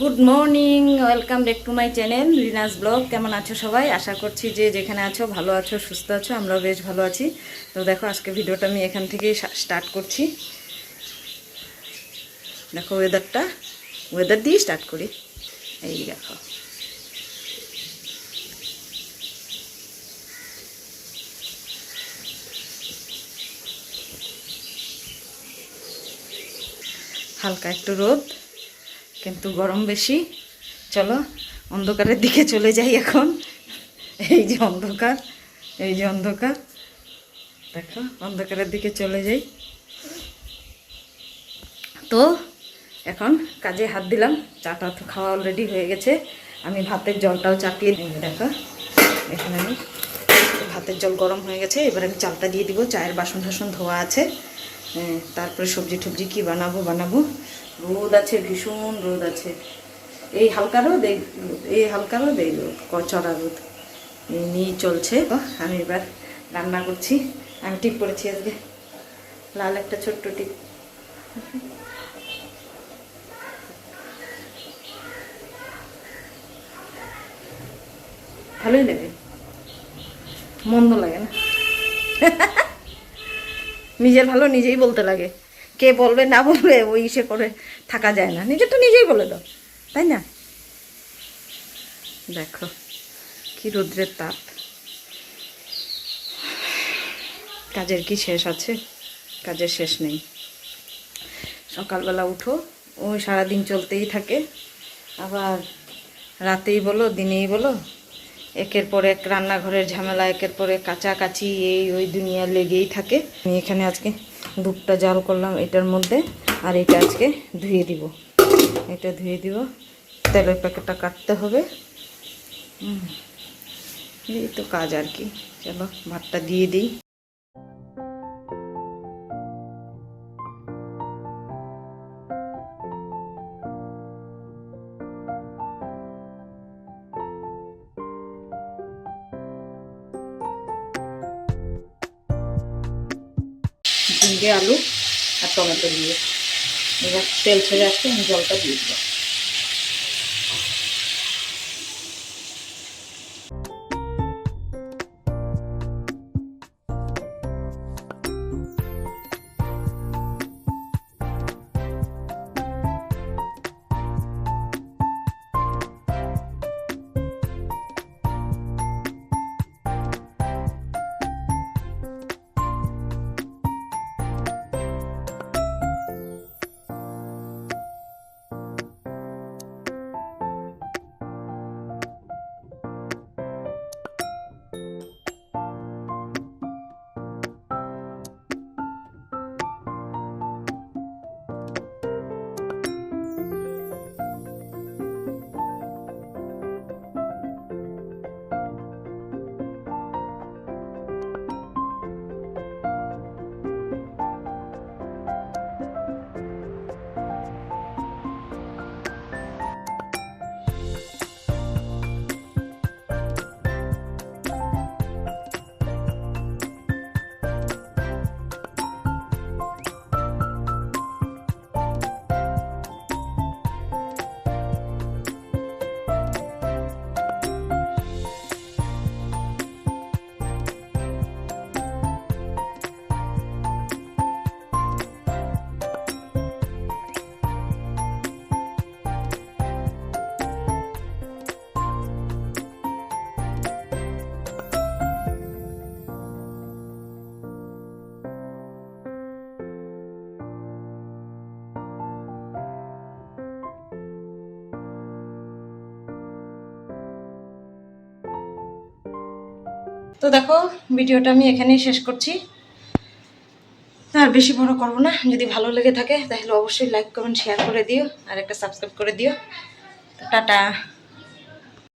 Good morning, welcome back to my channel Rina's blog. কেমন আছো সবাই? আশা করছি যে যেখানে আছো ভালো আছো, সুস্থ আছো। আমরাও বেশ ভালো আছি। তো দেখো, আজকে ভিডিওটা আমি এখান থেকেই স্টার্ট করছি। দেখো ওয়েদার দিয়ে স্টার্ট করি। এই দেখো, হালকা একটু রোদ, কিন্তু গরম বেশি। চলো অন্ধকারের দিকে চলে যাই এখন। এই যে অন্ধকার, এই যে অন্ধকার, দেখো অন্ধকারের দিকে চলে যাই। তো এখন কাজে হাত দিলাম। চাটা তো খাওয়া অলরেডি হয়ে গেছে। আমি ভাতের জলটাও চাপিয়ে দিই। দেখো এখানে আমি ভাতের জল গরম হয়ে গেছে। এবার আমি চালটা দিয়ে দিব। চায়ের বাসন টাসন ধোয়া আছে। তারপরে সবজি টবজি কী বানাবো। রোদ আছে, ভীষণ রোদ আছে। এই হালকা রোদ, এই হালকা রোদ, এই রোদ, চড়া রোদ, এই নিয়ে চলছে। আমি এবার রান্না করছি। আমি টিপ করেছি আজকে, লাল একটা ছোট্ট টিপ। ভালোই লাগে, মন্দ লাগে না। নিজের ভালো নিজেই বলতে লাগে। কে বলবে না বলবে ওই ইসে করে থাকা যায় না। নিজেরটা নিজেই বলে দাও, তাই না? দেখো কি রৌদ্রের তাপ। কাজের কি শেষ আছে? কাজের শেষ নেই। সকালবেলা উঠো, ওই সারাদিন চলতেই থাকে। আবার রাতেই বলো দিনেই বলো, একের পর এক রান্নাঘরের ঝামেলা, একের পর এক কাচাকাচি, এই ওই দুনিয়া লেগেই থাকে। আমি এখানে আজকে দুধটা জাল করলাম এটার মধ্যে, আর এটা আজকে ধুয়ে দিব। এটা ধুয়ে দিব, তেলের প্যাকেটটা কাটতে হবে। এই তো কাজ আর কি। চলো ভাতটা দিয়ে দিই। ঝিঙ্গে আলু আর টমেটো দিয়ে এবার তেল ছেড়ে আসতে আমি জলটা দিয়ে দেবো। তো দেখো, ভিডিওটা আমি এখানেই শেষ করছি। আর বেশি বড় করবো না। যদি ভালো লেগে থাকে তাহলে অবশ্যই লাইক কমেন্ট শেয়ার করে দিও, আর একটা সাবস্ক্রাইব করে দিও। টাটা।